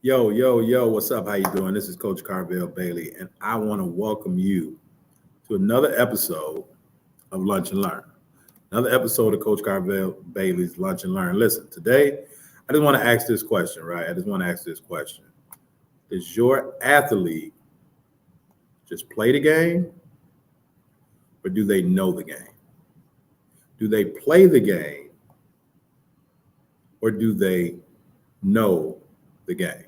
Yo, yo, yo, what's up? How you doing? This is Coach Carvel Bailey, and I want to welcome you to another episode of Lunch and Learn. Another episode of Coach Carvel Bailey's Lunch and Learn. Listen, today, I just want to ask this question, right? I just want to ask this question. Does your athlete just play the game, or do they know the game? Do they play the game, or do they know the game?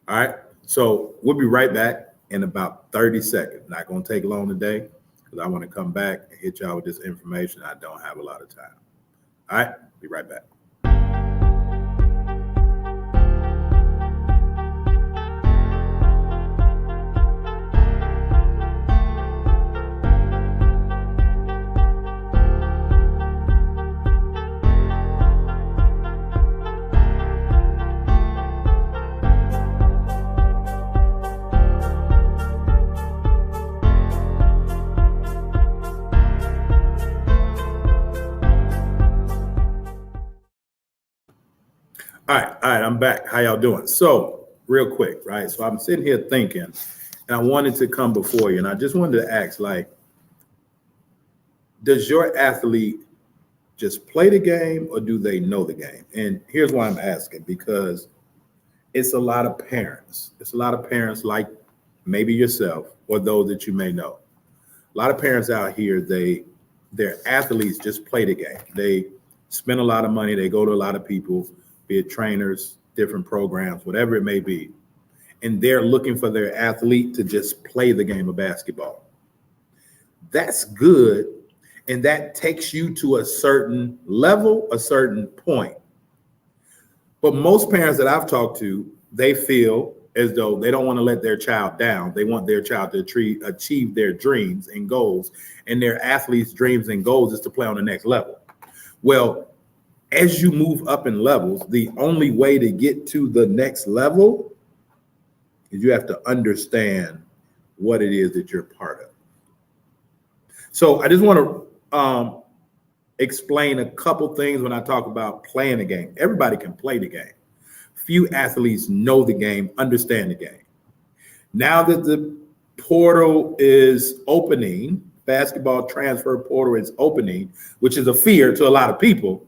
All right, so we'll be right back in about 30 seconds. Not going to take long today because I want to come back and hit y'all with this information. I don't have a lot of time. All right, be right back. All right, I'm back. How y'all doing? So, real quick, right? So I'm sitting here thinking, and I wanted to come before you, and I just wanted to ask, like, does your athlete just play the game, or do they know the game? And here's why I'm asking, because it's a lot of parents. It's a lot of parents like maybe yourself or those that you may know. A lot of parents out here, their athletes just play the game. They spend a lot of money. They go to a lot of people, be it trainers, different programs, whatever it may be. And they're looking for their athlete to just play the game of basketball. That's good. And that takes you to a certain level, a certain point. But most parents that I've talked to, they feel as though they don't want to let their child down. They want their child to achieve their dreams and goals. And their athletes' dreams and goals is to play on the next level. Well, as you move up in levels, the only way to get to the next level is you have to understand what it is that you're part of. So I just want to explain a couple things when I talk about playing the game. Everybody can play the game. Few athletes know the game, understand the game. Now that the portal is opening, basketball transfer portal is opening, which is a fear to a lot of people.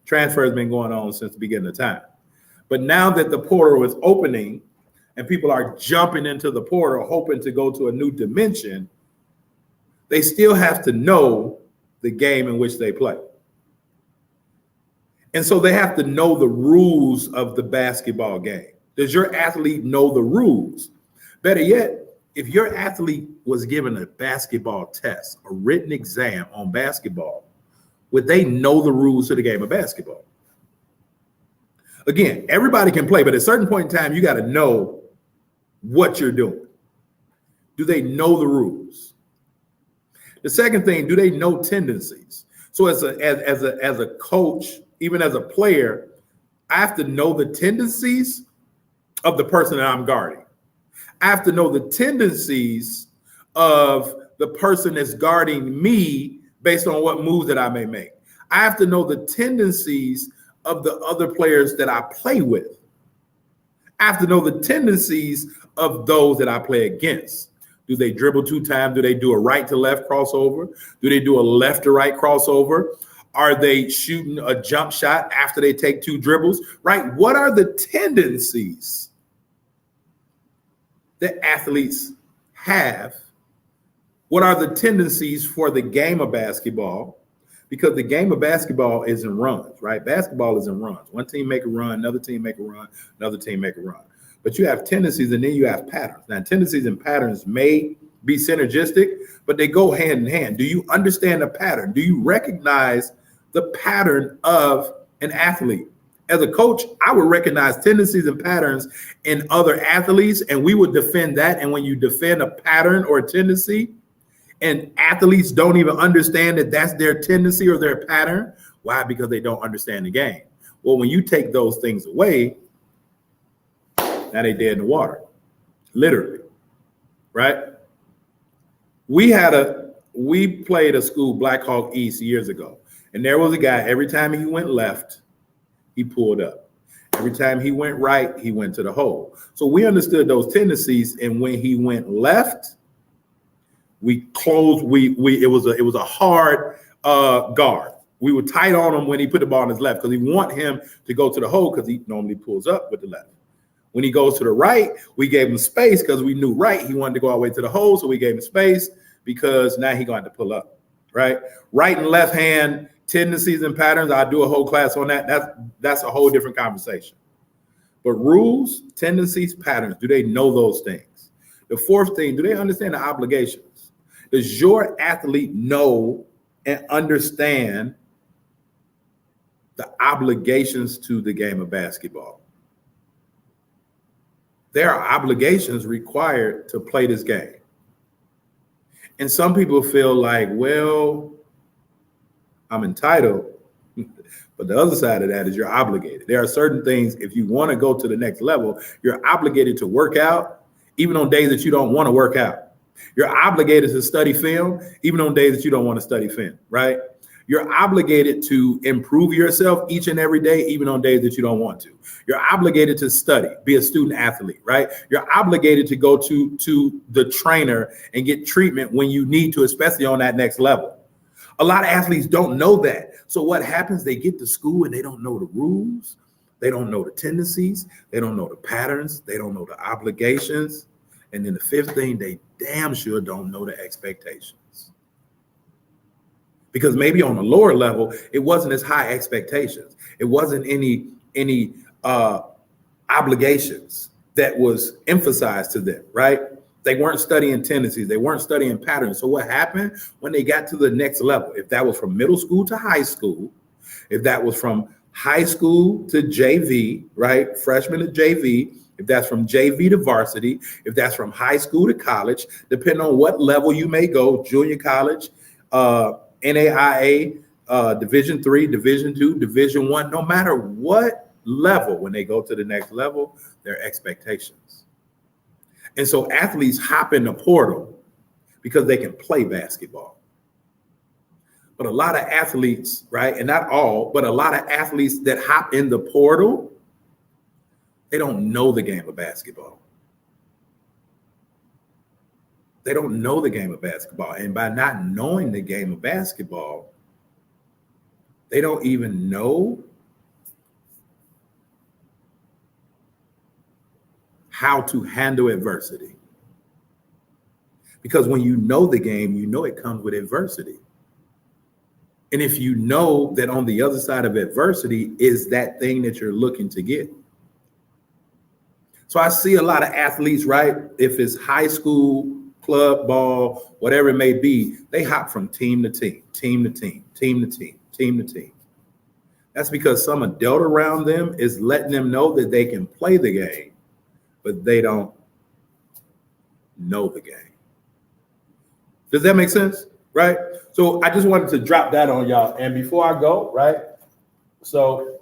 Transfer has been going on since the beginning of time. But now that the portal is opening and people are jumping into the portal, hoping to go to a new dimension, they still have to know the game in which they play. And so they have to know the rules of the basketball game. Does your athlete know the rules? Better yet, if your athlete was given a basketball test, a written exam on basketball, would they know the rules to the game of basketball? Again, everybody can play, but at a certain point in time, you got to know what you're doing. Do they know the rules? The second thing, do they know tendencies? So as a coach, even as a player, I have to know the tendencies of the person that I'm guarding. I have to know the tendencies of the person that's guarding me based on what moves that I may make. I have to know the tendencies of the other players that I play with. I have to know the tendencies of those that I play against. Do they dribble 2 times? Do they do a right to left crossover? Do they do a left to right crossover? Are they shooting a jump shot after they take 2 dribbles? Right? What are the tendencies that athletes have? What are the tendencies for the game of basketball? Because the game of basketball is in runs, right? Basketball is in runs. One team make a run, another team make a run, another team make a run. But you have tendencies and then you have patterns. Now, tendencies and patterns may be synergistic, but they go hand in hand. Do you understand the pattern? Do you recognize the pattern of an athlete? As a coach, I would recognize tendencies and patterns in other athletes, and we would defend that. And when you defend a pattern or a tendency, and athletes don't even understand that that's their tendency or their pattern. Why? Because they don't understand the game. Well, when you take those things away, now they dead in the water, literally, right? We played a school, Black Hawk East, years ago. And there was a guy, every time he went left, he pulled up. Every time he went right, he went to the hole. So we understood those tendencies, and when he went left, we closed. It was a hard guard. We were tight on him when he put the ball on his left because we want him to go to the hole because he normally pulls up with the left. When he goes to the right, we gave him space because we knew right he wanted to go all the way to the hole, so we gave him space because now he going to pull up. Right and left hand tendencies and patterns. I'll do a whole class on that. That's a whole different conversation. But rules, tendencies, patterns, do they know those things? The fourth thing, do they understand the obligations? Does your athlete know and understand the obligations to the game of basketball? There are obligations required to play this game. And some people feel like, well, I'm entitled. But the other side of that is you're obligated. There are certain things, if you want to go to the next level, you're obligated to work out, even on days that you don't want to work out. You're obligated to study film, even on days that you don't want to study film, right? You're obligated to improve yourself each and every day, even on days that you don't want to. You're obligated to study, be a student athlete, right? You're obligated to go to the trainer and get treatment when you need to, especially on that next level. A lot of athletes don't know that. So what happens, they get to school and they don't know the rules. They don't know the tendencies. They don't know the patterns. They don't know the obligations. And then the fifth thing, they damn sure don't know the expectations. Because maybe on the lower level, it wasn't as high expectations. It wasn't any obligations that was emphasized to them, right? They weren't studying tendencies. They weren't studying patterns. So what happened when they got to the next level? If that was from middle school to high school, if that was from high school to JV, right? Freshman to JV, if that's from JV to varsity, if that's from high school to college, depending on what level you may go, junior college, NAIA, Division III, Division II, Division I, no matter what level, when they go to the next level, their expectations. And so athletes hop in the portal because they can play basketball. But a lot of athletes, right, and not all, but a lot of athletes that hop in the portal, they don't know the game of basketball. They don't know the game of basketball. And by not knowing the game of basketball, they don't even know how to handle adversity. Because when you know the game, you know it comes with adversity. And if you know that on the other side of adversity is that thing that you're looking to get. So I see a lot of athletes, right? If it's high school, club ball, whatever it may be, they hop from team to team, team to team, team to team, team to team. That's because some adult around them is letting them know that they can play the game, but they don't know the game. Does that make sense? Right? So I just wanted to drop that on y'all. And before I go, right? So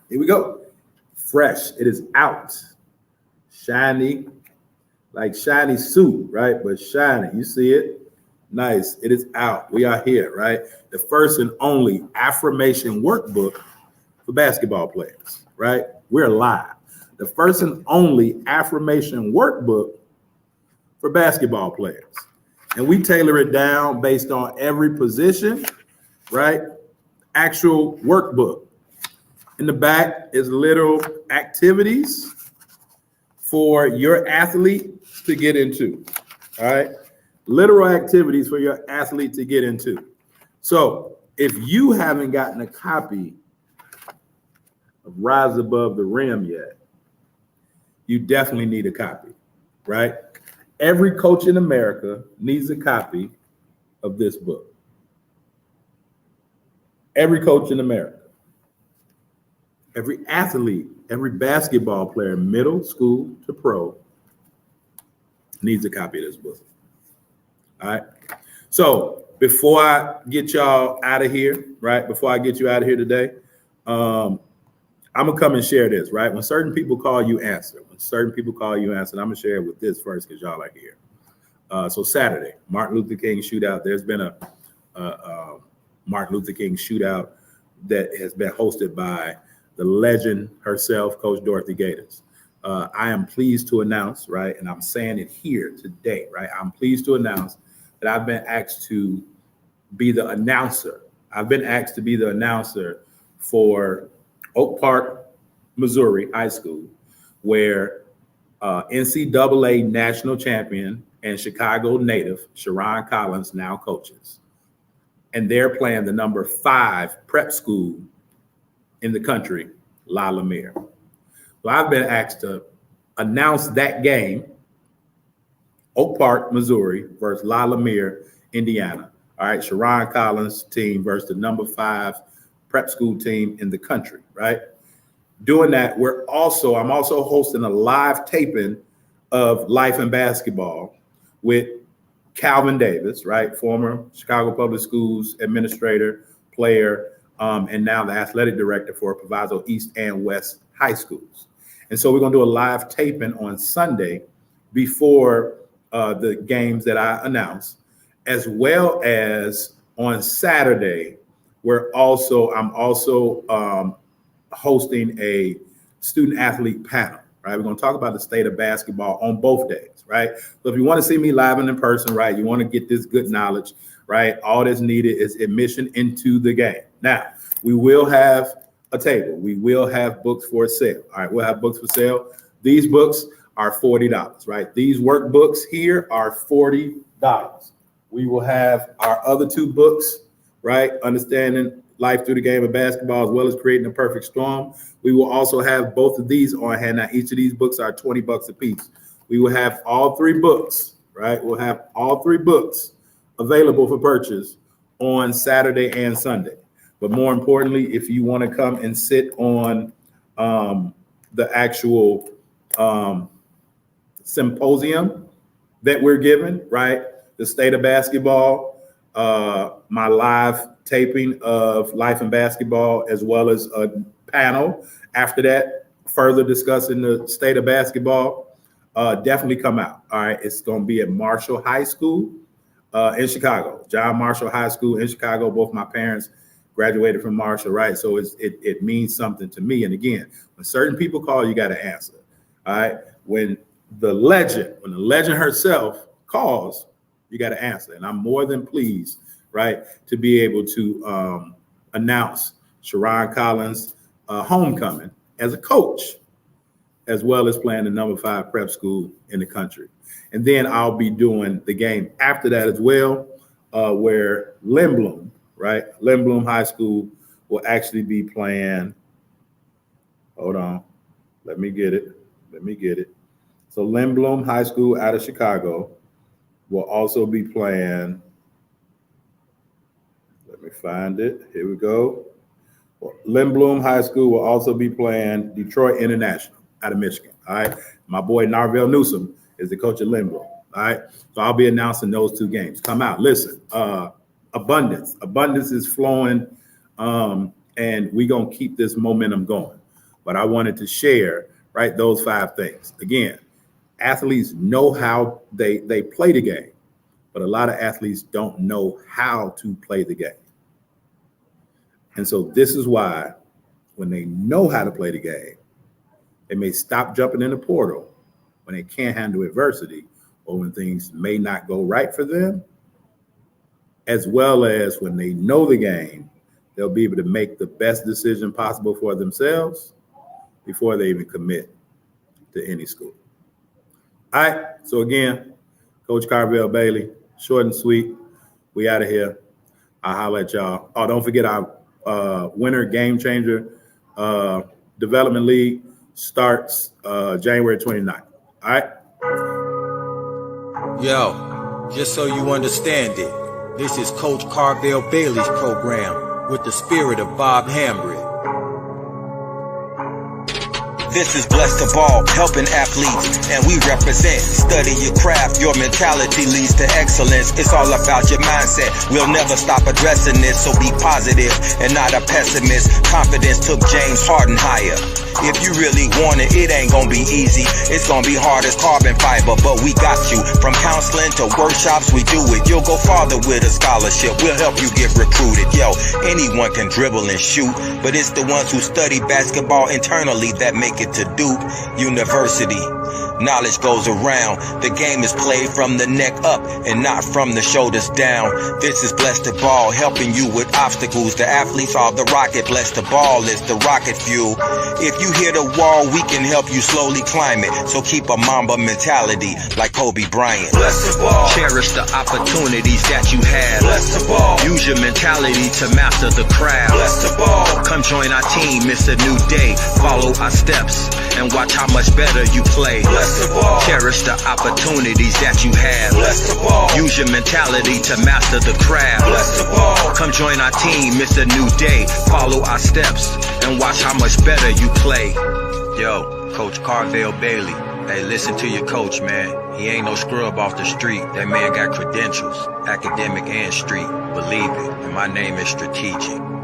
here we go. Fresh. It is out. Shiny. Like shiny suit, right? But shiny. You see it? Nice. It is out. We are here, right? The first and only affirmation workbook for basketball players, right? We're live. The first and only affirmation workbook for basketball players. And we tailor it down based on every position, right? Actual workbook. In the back is little activities for your athlete to get into, all right? Literal activities for your athlete to get into. So if you haven't gotten a copy of Rise Above the Rim yet, you definitely need a copy, right? Every coach in America needs a copy of this book. Every coach in America. Every athlete, every basketball player, middle school to pro, needs a copy of this book. All right. So before I get y'all out of here, right? Before I get you out of here today, I'm gonna come and share this, right? When certain people call you, answer. When certain people call you, answer. And I'm gonna share it with this first because y'all are here. So Saturday, Martin Luther King shootout. There's been a Martin Luther King shootout that has been hosted by the legend herself, Coach Dorothy Gators. I am pleased to announce, right, and I'm saying it here today, right? I'm pleased to announce that I've been asked to be the announcer. I've been asked to be the announcer for Oak Park, Missouri High School, where NCAA national champion and Chicago native Sharon Collins now coaches. And they're playing the number 5 prep school in the country, La Lumiere. So I've been asked to announce that game, Oak Park, Missouri versus La Lumiere, Indiana. All right, Sharon Collins team versus the number 5 prep school team in the country, right? Doing that, I'm also hosting a live taping of Life in Basketball with Calvin Davis, right? Former Chicago Public Schools administrator, player, and now the athletic director for Proviso East and West High Schools. And so we're going to do a live taping on Sunday before the games that I announced, as well as on Saturday, I'm also hosting a student athlete panel, right? We're going to talk about the state of basketball on both days, right? So if you want to see me live and in person, right, you want to get this good knowledge, right? All that's needed is admission into the game. Now, we will have a table. We will have books for sale. All right, we'll have books for sale. These books are $40, right? These workbooks here are $40. We will have our other 2 books, right? Understanding Life Through the Game of Basketball, as well as Creating a Perfect Storm. We will also have both of these on hand. Now, each of these books are $20 a piece. We will have all 3 books, right? We'll have all 3 books available for purchase on Saturday and Sunday. But more importantly, if you want to come and sit on the actual symposium that we're giving, right? The state of basketball, my live taping of Life in Basketball, as well as a panel after that, further discussing the state of basketball, definitely come out. All right, it's going to be at Marshall High School in Chicago, John Marshall High School in Chicago. Both my parents graduated from Marshall, right? So it means something to me. And again, when certain people call, you got to answer. All right, when the legend herself calls, you got to answer. And I'm more than pleased, right, to be able to announce Sharon Collins' homecoming as a coach, as well as playing the number 5 prep school in the country. And then I'll be doing the game after that as well, where Lindblom, right, Lindblom High School will actually be playing. Hold on, let me get it. So Lindblom High School out of Chicago will also be playing. Let me find it. Here we go. Well, Lindblom High School will also be playing Detroit International out of Michigan. All right. My boy Narvell Newsom is the coach of Lindblom. All right. So I'll be announcing those 2 games. Come out. Listen, abundance is flowing, and we're going to keep this momentum going. But I wanted to share, right, those 5 things. Again, athletes know how they play the game, but a lot of athletes don't know how to play the game. And so this is why when they know how to play the game, they may stop jumping in the portal when they can't handle adversity or when things may not go right for them, as well as when they know the game, they'll be able to make the best decision possible for themselves before they even commit to any school. All right, so again, Coach Carvel Bailey, short and sweet. We out of here. I'll holler at y'all. Oh, don't forget our Winter Game Changer Development League starts January 29th. All right? Yo, just so you understand it, this is Coach Carvel Bailey's program with the spirit of Bob Hambry. This is Blessed to Ball, helping athletes, and we represent. Study your craft, your mentality leads to excellence. It's all about your mindset. We'll never stop addressing this, so be positive and not a pessimist. Confidence took James Harden higher. If you really want it, it ain't gonna be easy. It's gonna be hard as carbon fiber, but we got you. From counseling to workshops, we do it. You'll go farther with a scholarship. We'll help you get recruited. Yo, anyone can dribble and shoot, but it's the ones who study basketball internally that make it to Duke University. Knowledge goes around. The game is played from the neck up and not from the shoulders down. This is Bless the Ball, helping you with obstacles. The athletes are the rocket. Bless the Ball is the rocket fuel. If you hit a wall, we can help you slowly climb it. So keep a Mamba mentality like Kobe Bryant. Bless the Ball. Cherish the opportunities that you have. Bless the Ball. Use your mentality to master the craft. Bless the Ball. Come join our team, it's a new day. Follow our steps and watch how much better you play. Bless the Ball. Cherish the opportunities that you have. Bless the Ball. Use your mentality to master the craft. Bless the Ball. Come join our team, it's a new day. Follow our steps and watch how much better you play. Yo, Coach Carvel Bailey. Hey, listen to your coach, man. He ain't no scrub off the street. That man got credentials, academic and street. Believe it, and my name is Strategic.